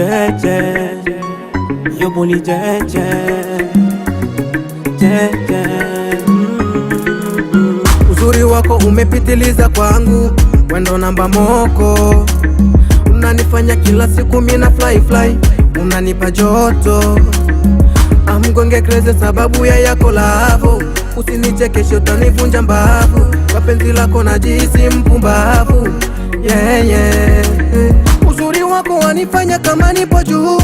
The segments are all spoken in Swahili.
jeje, yoboni jeje, jeje. Uzuri wako umepitiliza kwangu, wendo namba moko. Unanifanya kila siku mina fly, unanipa joto. Amgonge crazy sababu ya yako lavo. Usinichekeshe utanivunja mbavu, kwa penzi lako najisi mpumbavu. Yeah. Uzuri wako wanifanya kama nipo juu,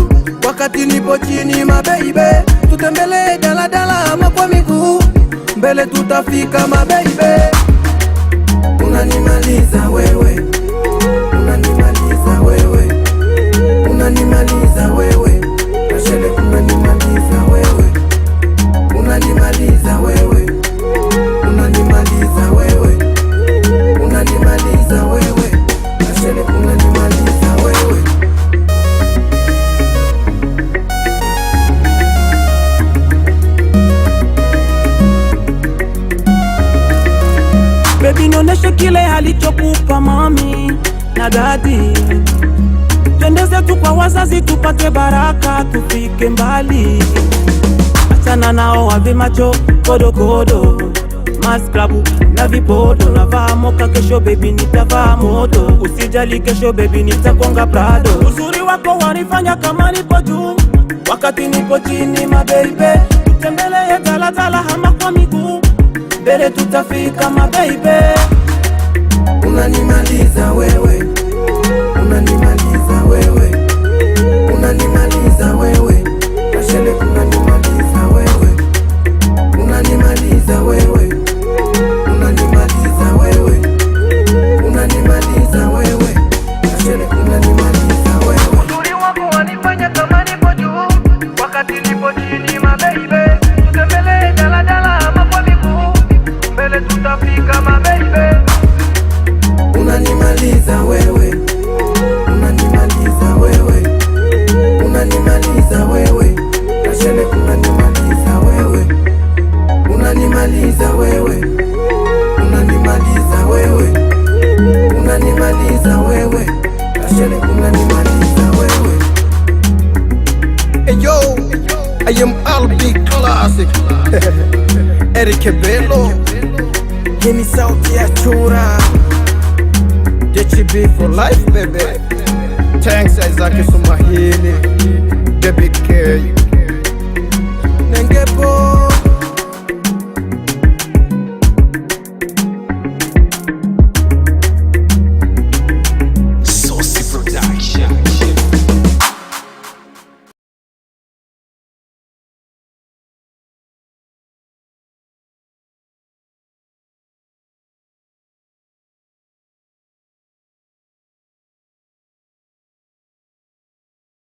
wakati nipo chini mabeibe. Tutembelee daladala ama kwa miguu, mbele tutafika mabeibe. Unanimaliza wewe, unanimaliza wewe, unanimaliza wewe, Rachel, unanimaliza wewe, unanimaliza wewe, unanimaliza wewe, unanimaliza wewe, Rachel, unanimaliza wewe. Baby, nioneshe kile alichokupa mami na daddy. Twende zetu kwa wazazi tupate baraka, tufike mbali. Achana nao wavi macho kodokodo, maskrabu na vipodo. Navaa moka kesho baby nitavaa moto, usijali kesho baby nitakonga Prado. Uzuri wako wanifanya kama nipo juu, wakati nipo chini mabeibe. Tutembelee daladala ama kwa miguu, mbele tutafika mabeibe. Unanimaliza wewe, unanimaliza wewe, unanimaliza wewe, Rachel, unanimaliza wewe, unanimaliza wewe, unanimaliza wewe, unanimaliza wewe, Rachel, unanimaliza wewe. Uzuri wako wanifanya kama nipo juu, wakati nipo chini mabeibe. Tutembelee daladala ama kwa miguu, mbele tutafika mabeibe. Unanimaliza wewe, unanimaliza wewe, unanimaliza wewe, Rachel, unanimaliza wewe, unanimaliza wewe, unanimaliza wewe, unanimaliza wewe, Rachel, unanimaliza wewe. Hey yo, I am Albi Classic. Eric Bello, Yemi sauti ya chura. JCB for life, baby. Thanks Isaac Sumahili, Debbie K. Nengepo.